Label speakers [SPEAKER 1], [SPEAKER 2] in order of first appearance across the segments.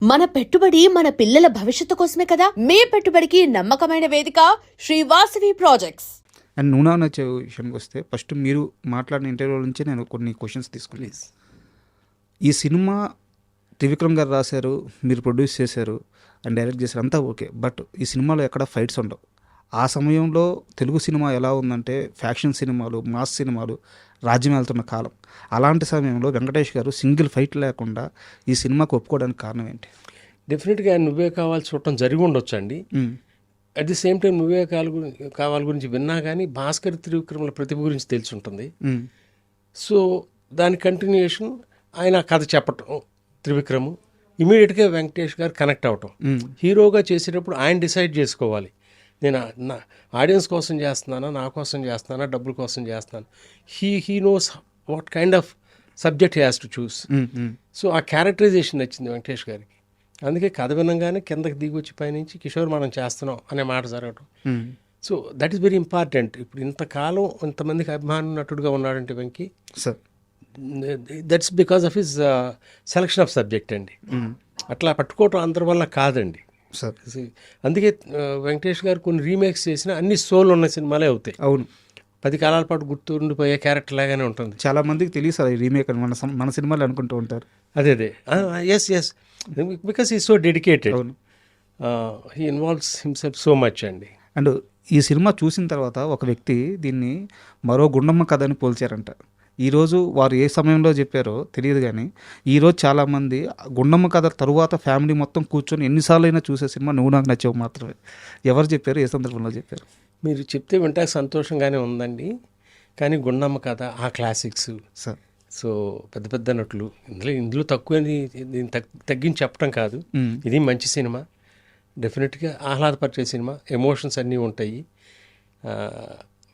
[SPEAKER 1] మన పెట్టుబడి మన పిల్లల భవిష్యత్తు కోసమే కదా. మీ పెట్టుబడికి నమ్మకమైన వేదిక శ్రీ వాసవి ప్రాజెక్ట్స్.
[SPEAKER 2] అండ్ నూనా నచ్చే విషయానికి వస్తే ఫస్ట్ మీరు మాట్లాడిన ఇంటర్వ్యూ నుంచి నేను కొన్ని క్వశ్చన్స్ తీసుకుని, ఈ సినిమా త్రివిక్రమ్ గారు రాశారు, మీరు ప్రొడ్యూస్ చేశారు అండ్ డైరెక్ట్ చేశారు, అంతా ఓకే. బట్ ఈ సినిమాలో ఎక్కడ ఫైట్స్ ఉండవు. ఆ సమయంలో తెలుగు సినిమా ఎలా ఉందంటే ఫ్యాక్షన్ సినిమాలు, మాస్ సినిమాలు రాజ్యం వెళ్తున్న కాలం. అలాంటి సమయంలో వెంకటేష్ గారు సింగిల్ ఫైట్ లేకుండా ఈ సినిమాకు ఒప్పుకోవడానికి కారణం ఏంటి?
[SPEAKER 3] డెఫినెట్గా నువ్వే కావాలి చూడటం జరిగి ఉండొచ్చు అండి. అట్ ది సేమ్ టైం నువ్వే కావాలి గురించి విన్నా కానీ భాస్కర్ త్రివిక్రమల ప్రతిభ గురించి తెలిసి ఉంటుంది. సో దాని కంటిన్యూషన్ ఆయన కథ చెప్పటం, త్రివిక్రము ఇమీడియట్గా వెంకటేష్ గారు కనెక్ట్ అవటం. హీరోగా చేసేటప్పుడు ఆయన డిసైడ్ చేసుకోవాలి, నేను నా ఆడియన్స్ కోసం చేస్తున్నానా, నా కోసం చేస్తున్నానా, డబ్బుల కోసం చేస్తున్నాను. He knows what kind of subject he has to choose. So ఆ క్యారెక్టరైజేషన్ నచ్చింది వెంకటేష్ గారికి. అందుకే కథ వినంగానే కిందకి దిగి వచ్చి పైనుంచి కిషోర్ మనం చేస్తున్నాం అనే మాట జరగటం. So that is very important. ఇప్పుడు ఇంతకాలం ఇంతమందికి అభిమాన నటుడుగా ఉన్నాడంటే Venky, that's because of his selection of subject అండి. అట్లా పట్టుకోవటం అందరి వల్ల కాదండి. అందుకే వెంకటేష్ గారు కొన్ని రీమేక్స్ చేసిన అన్ని సోల్ ఉన్న సినిమాలే అవుతాయి. అవును, 10 కాలాల పాటు గుర్తుండిపోయే క్యారెక్టర్ లాగానే ఉంటుంది.
[SPEAKER 2] చాలా మందికి తెలియదు సార్ ఈ రీమేక్ అని, మన సినిమాలు అనుకుంటూ ఉంటారు.
[SPEAKER 3] అదే ఎస్ బికాస్ ఈ so dedicated, he involves himself so much అండి.
[SPEAKER 2] అండ్ ఈ సినిమా చూసిన తర్వాత ఒక వ్యక్తి దీన్ని మరో గుండమ్మ కథ అని పోల్చారంట. ఈరోజు వారు ఏ సమయంలో చెప్పారో తెలియదు, కానీ ఈరోజు చాలామంది గుండమ్మ కథ తరువాత ఫ్యామిలీ మొత్తం కూర్చొని ఎన్నిసార్లు అయినా చూసే సినిమా నువ్వు నాకు నచ్చావు మాత్రమే. ఎవరు చెప్పారు, ఏ సందర్భంలో చెప్పారు?
[SPEAKER 3] మీరు చెప్తే వింటే సంతోషంగానే ఉందండి. కానీ గుండమ్మ కథ ఆ క్లాసిక్స్
[SPEAKER 2] సార్.
[SPEAKER 3] సో పెద్ద పెద్ద నటులు ఇందులో తక్కువని తగ్గించి చెప్పడం కాదు. ఇది మంచి సినిమా, డెఫినెట్గా ఆహ్లాదపరిచే సినిమా, ఎమోషన్స్ అన్నీ ఉంటాయి.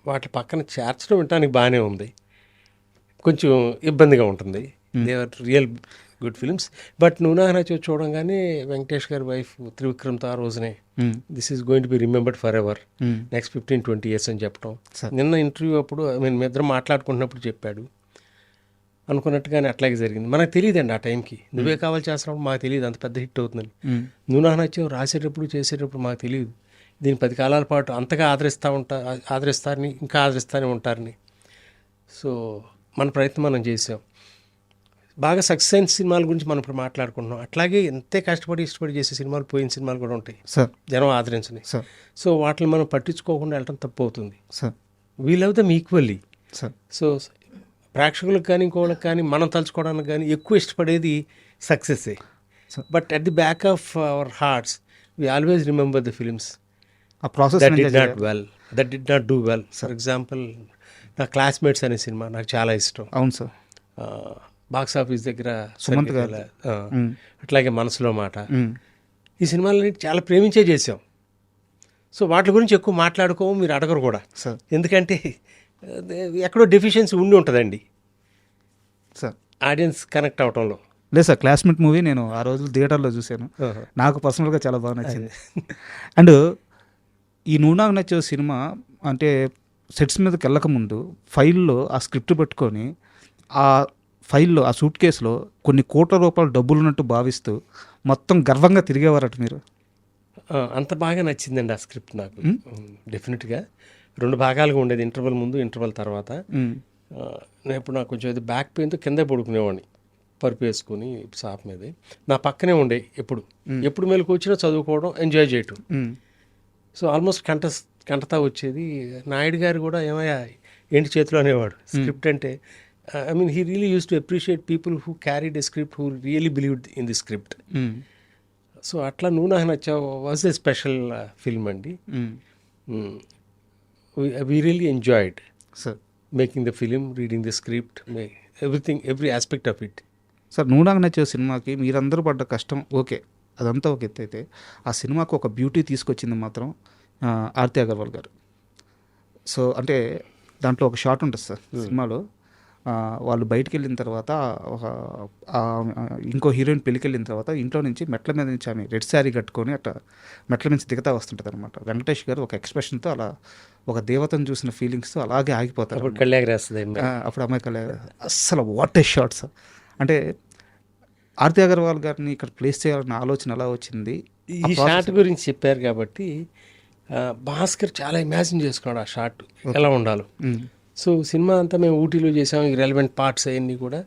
[SPEAKER 3] వాటి పక్కన చేర్చడం వినడానికి బాగానే ఉంది, కొంచెం ఇబ్బందిగా ఉంటుంది. They are real good films. But నువ్వు నాకు నచ్చి చూడంగానే వెంకటేష్ గారి వైఫ్ త్రివిక్రమ్తో ఆ రోజునే this is going to be remembered for ever, next 15-20 years అని చెప్పడం. నిన్న ఇంటర్వ్యూ అప్పుడు మీ ఇద్దరం మాట్లాడుకుంటున్నప్పుడు చెప్పాడు. అనుకున్నట్టుగానే అట్లాగే జరిగింది. మనకు తెలియదండి ఆ టైంకి, నువ్వే కావాలి చేస్తున్నప్పుడు మాకు తెలియదు అంత పెద్ద హిట్ అవుతుందని. నువ్వు నాకు నచ్చావు రాసేటప్పుడు చేసేటప్పుడు మాకు తెలియదు దీన్ని 10 కాలాల పాటు అంతగా ఆదరిస్తారని, ఇంకా ఆదరిస్తూనే ఉంటారని. సో మన ప్రయత్నం మనం చేసాం. బాగా సక్సెస్ అయిన సినిమాల గురించి మనం ఇప్పుడు మాట్లాడుకుంటున్నాం. అట్లాగే ఎంతే కష్టపడి ఇష్టపడి చేసే సినిమాలు, పోయిన సినిమాలు కూడా ఉంటాయి
[SPEAKER 2] సార్,
[SPEAKER 3] జనం ఆదరించని. సో వాటిని మనం పట్టించుకోకుండా వెళ్ళటం తప్పు అవుతుంది.
[SPEAKER 2] Sir,
[SPEAKER 3] we love them equally.
[SPEAKER 2] Sir,
[SPEAKER 3] so ప్రేక్షకులకు కానీ ఇంకోళ్ళకి కానీ మనం తలుచుకోవడానికి కానీ ఎక్కువ ఇష్టపడేది సక్సెస్సే. But at the back of our hearts we always remember the films
[SPEAKER 2] uh process
[SPEAKER 3] that did not do well. For example నా క్లాస్మేట్స్ అనే సినిమా నాకు చాలా ఇష్టం.
[SPEAKER 2] అవును సార్.
[SPEAKER 3] బాక్స్ ఆఫీస్ దగ్గర
[SPEAKER 2] సుమంత్ గారు,
[SPEAKER 3] అట్లాగే మనసులో మాట, ఈ సినిమాలని చాలా ప్రేమించే చేసాం. సో వాటి గురించి ఎక్కువ మాట్లాడుకోము, మీరు అడగరు కూడా. ఎందుకంటే ఎక్కడో డెఫిషియన్సీ ఉండి ఉంటుందండి
[SPEAKER 2] సార్
[SPEAKER 3] ఆడియన్స్ కనెక్ట్ అవటంలో.
[SPEAKER 2] లేదు సార్, క్లాస్మేట్ మూవీ నేను ఆ రోజు థియేటర్లో చూశాను, నాకు పర్సనల్గా చాలా బాగా నచ్చింది. అండ్ ఈ నువ్వు నాకు నచ్చే సినిమా అంటే సెట్స్ మీదకి వెళ్ళకముందు ఫైల్లో ఆ స్క్రిప్ట్ పెట్టుకొని ఆ ఫైల్లో ఆ సూట్ కేసులో కొన్ని కోట్ల రూపాయలు డబ్బులు ఉన్నట్టు భావిస్తూ మొత్తం గర్వంగా తిరిగేవారట మీరు.
[SPEAKER 3] అంత బాగా నచ్చిందండి ఆ స్క్రిప్ట్ నాకు. డెఫినెట్గా 2 భాగాలుగా ఉండేది, ఇంటర్వెల్ ముందు ఇంటర్వెల్ తర్వాత. నేను ఇప్పుడు నాకు కొంచెం బ్యాక్ పెయిన్తో కిందే పడుకునేవాడిని, పరుపు వేసుకుని సాప్ మీదే. నా పక్కనే ఉండే ఎప్పుడు మెలకు వచ్చినా చదువుకోవడం, ఎంజాయ్ చేయటం. సో ఆల్మోస్ట్ కంటతా వచ్చేది. నాయుడు గారు కూడా ఏమయ్యా ఏంటి చేతిలో అనేవాడు స్క్రిప్ట్ అంటే. I mean, he really used to appreciate people who carried a script, who really believed in the script. So atla నువ్వు నాకు నచ్చావు was a special film అండి. We really enjoyed making the film, reading the script, everything, every aspect of it.
[SPEAKER 2] Sir, నువ్వు నాకు నచ్చే సినిమాకి మీరందరూ పడ్డ కష్టం ఓకే, అదంతా ఒక ఎత్తు అయితే ఆ సినిమాకు ఒక బ్యూటీ తీసుకొచ్చింది మాత్రం ఆర్తి అగర్వాల్ గారు. సో అంటే దాంట్లో ఒక షాట్ ఉంటుంది సార్ సినిమాలో, వాళ్ళు బయటికి వెళ్ళిన తర్వాత ఇంకో హీరోయిన్ పెళ్ళికి వెళ్ళిన తర్వాత ఇంట్లో నుంచి మెట్ల మీద నుంచి ఆమె రెడ్ శారీ కట్టుకొని అట్లా మెట్ల నుంచి దిగుతా వస్తుంటుంది అనమాట. వెంకటేష్ గారు ఒక ఎక్స్ప్రెషన్తో అలా ఒక దేవతను చూసిన ఫీలింగ్స్తో అలాగే ఆగిపోతారు.
[SPEAKER 3] అప్పుడు అమ్మాయి
[SPEAKER 2] అసలు వాట్ ఏ షాట్ సార్. అంటే ఆర్తి అగర్వాల్ గారిని ఇక్కడ ప్లేస్ చేయాలన్న ఆలోచన ఎలా వచ్చింది?
[SPEAKER 3] ఈ షాట్ గురించి చెప్పారు కాబట్టి భాస్కర్ చాలా ఇమాజిన్ చేసుకున్నాడు ఆ షాట్ ఎలా ఉండాలో. సో సినిమా అంతా మేము ఊటీలో చేసాం, ఈ రెలవెంట్ పార్ట్స్ అవన్నీ కూడా.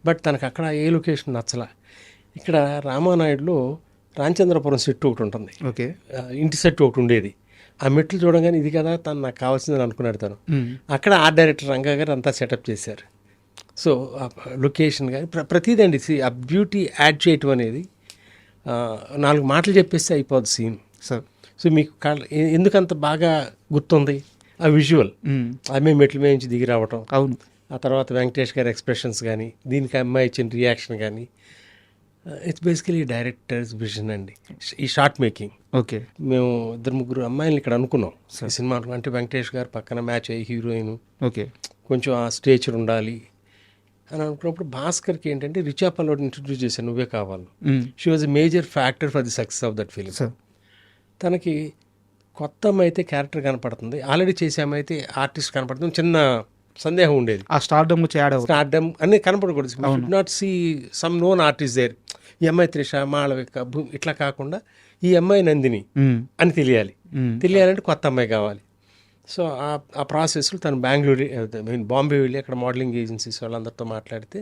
[SPEAKER 3] బట్ తనకు అక్కడ ఏ లొకేషన్ నచ్చలా. ఇక్కడ రామానాయుడులో రామచంద్రపురం సెట్ ఒకటి ఉంటుంది,
[SPEAKER 2] ఓకే,
[SPEAKER 3] ఇంటి సెట్ ఒకటి ఉండేది. ఆ మెట్లు చూడగానే ఇది కదా తను నాకు కావాల్సిందని అనుకున్నాడు తను. అక్కడ ఆర్ట్ డైరెక్టర్ రంగా గారు అంతా సెటప్ చేశారు. సో లొకేషన్ కానీ ప్రతిదండి ఆ బ్యూటీ యాడ్ చేయటం అనేది 4 మాటలు చెప్పేస్తే అయిపోద్ది సీన్.
[SPEAKER 2] సార్
[SPEAKER 3] సో మీకు ఎందుకంత బాగా గుర్తుంది ఆ విజువల్, ఆమె మెట్ల మీద నుంచి దిగి రావటం,
[SPEAKER 2] అవును,
[SPEAKER 3] ఆ తర్వాత వెంకటేష్ గారి ఎక్స్ప్రెషన్స్ కానీ, దీనికి అమ్మాయి ఇచ్చిన రియాక్షన్ కానీ, ఇట్స్ బేసికలీ డైరెక్టర్స్ విజన్ అండి ఈ షార్ట్ మేకింగ్.
[SPEAKER 2] ఓకే,
[SPEAKER 3] మేము 2-3 అమ్మాయిలు ఇక్కడ అనుకున్నాం ఈ సినిమా. అంటే వెంకటేష్ గారు పక్కన మ్యాచ్ అయ్యి హీరోయిన్,
[SPEAKER 2] ఓకే,
[SPEAKER 3] కొంచెం ఆ స్టేచర్ ఉండాలి అని అనుకున్నప్పుడు భాస్కర్కి ఏంటంటే రిచా పల్లోని ఇంట్రడ్యూస్ చేశాను, నువ్వే కావాలి. She was a major factor for the success of that film.
[SPEAKER 2] Sir
[SPEAKER 3] తనకి కొత్త అమ్మ అయితే క్యారెక్టర్ కనపడుతుంది, ఆల్రెడీ చేసే అమ్మ అయితే ఆర్టిస్ట్ కనపడుతుంది. చిన్న సందేహం ఉండేది,
[SPEAKER 2] ఆ స్టార్డమ్ వచ్చి యాడ్ అవుతుంది.
[SPEAKER 3] స్టార్డమ్ అన్నీ కనపడకూడదు. Should not see some known artist there. ఈ అమ్మాయి త్రిష, మాళవిక, ఇట్లా కాకుండా ఈ అమ్మాయి నందిని అని తెలియాలంటే కొత్త అమ్మాయి కావాలి. సో ఆ ప్రాసెస్లో తను బాంబే వెళ్ళి అక్కడ మోడలింగ్ ఏజెన్సీస్ వాళ్ళందరితో మాట్లాడితే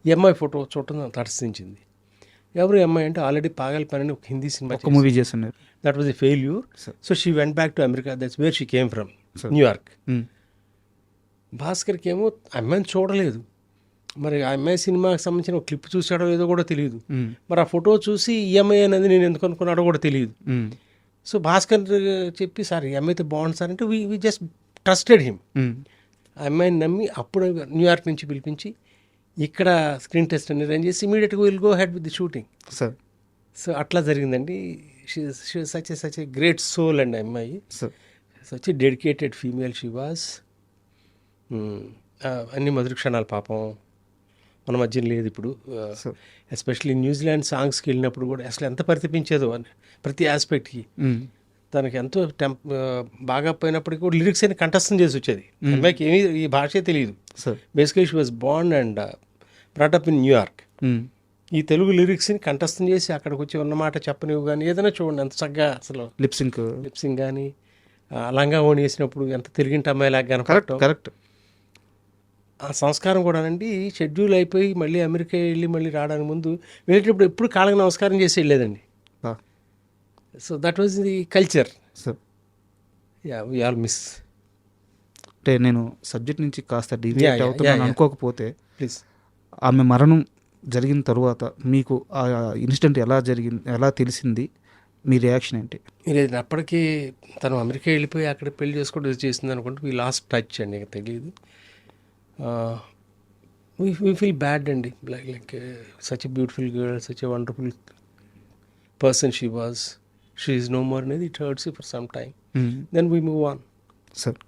[SPEAKER 3] ఈ అమ్మాయి ఫోటో చూడటం తటస్థించింది. ఎవరు అమ్మాయి అంటే ఆల్రెడీ పాగల్ పని అని ఒక హిందీ సినిమా
[SPEAKER 2] మూవీ చేస్తున్నారు,
[SPEAKER 3] that was a failure. So she went back to America, that's where she came from, న్యూయార్క్. భాస్కర్కి ఏమో అమ్మాయిని చూడలేదు, మరి ఆ అమ్మాయి సినిమాకి సంబంధించిన ఒక క్లిప్ చూసాడో ఏదో కూడా తెలియదు. మరి ఆ ఫోటో చూసి ఈ అమ్మాయి అనేది నేను ఎందుకు అనుకున్నాడో కూడా తెలియదు. సో భాస్కర్ చెప్పి సార్ ఈ అమ్మాయి అయితే బాగుంది సార్ అంటే వీ జస్ట్ ట్రస్టెడ్ హిమ్. ఆ అమ్మాయిని నమ్మి అప్పుడు న్యూయార్క్ నుంచి పిలిపించి ఇక్కడ స్క్రీన్ టెస్ట్ అని అరేంజ్ చేసి ఇమీడియట్గా will go head with the shooting.
[SPEAKER 2] Sir
[SPEAKER 3] so అట్లా జరిగిందండి. సచ్ ఏ గ్రేట్ సోల్ అండి అమ్మాయి, such a dedicated female she was. అన్ని మధుర క్షణాలు పాపం మన మధ్య లేదు ఇప్పుడు. ఎస్పెషల్లీ న్యూజిలాండ్ సాంగ్స్కి వెళ్ళినప్పుడు కూడా అసలు ఎంత పరితపించేదో అని ప్రతి ఆస్పెక్ట్కి. తనకి ఎంతో బాగా పోయినప్పటికీ కూడా లిరిక్స్ అని కంఠస్థం చేసి వచ్చేది. అమ్మాయికి ఏమీ ఈ భాషే తెలియదు. Basically she was Born and brought up in New York. ఈ తెలుగు లిరిక్స్ని కంఠస్థం చేసి అక్కడికి వచ్చి ఉన్నమాట చెప్పనివ్వు కానీ ఏదైనా చూడండి ఎంత చక్కగా అసలు లిప్సింగ్ కానీ లంగా ఓణి వేసినప్పుడు ఎంత తిరిగింటి అమ్మాయిలాగా కనపడటం. కరెక్ట్. ఆ సంస్కారం కూడానండి షెడ్యూల్ అయిపోయి మళ్ళీ అమెరికా వెళ్ళి మళ్ళీ రావడానికి ముందు వెళ్ళేటప్పుడు ఎప్పుడు కాళ్ళకి నమస్కారం చేసి వెళ్ళేదండి. So that was the culture. We all miss.
[SPEAKER 2] అంటే నేను సబ్జెక్ట్ నుంచి కాస్త డీవియేట్ అవుతున్నాను అనుకోకపోతే
[SPEAKER 3] ప్లీజ్.
[SPEAKER 2] ఆమె మరణం జరిగిన తర్వాత మీకు ఆ ఇన్సిడెంట్ ఎలా తెలిసింది, మీ రియాక్షన్ ఏంటి?
[SPEAKER 3] లేదు అప్పటికి తను అమెరికా వెళ్ళిపోయి అక్కడ పెళ్లి చేసుకోవడం చేసింది అనుకుంటే వీ లాస్ట్ టచ్ అండి, ఇంకా తెలియదు. వీ ఫీల్ బ్యాడ్ అండి, like such a beautiful girl, such a wonderful person she is no more అనేది it hurts for some time. Then we move on.
[SPEAKER 2] Sir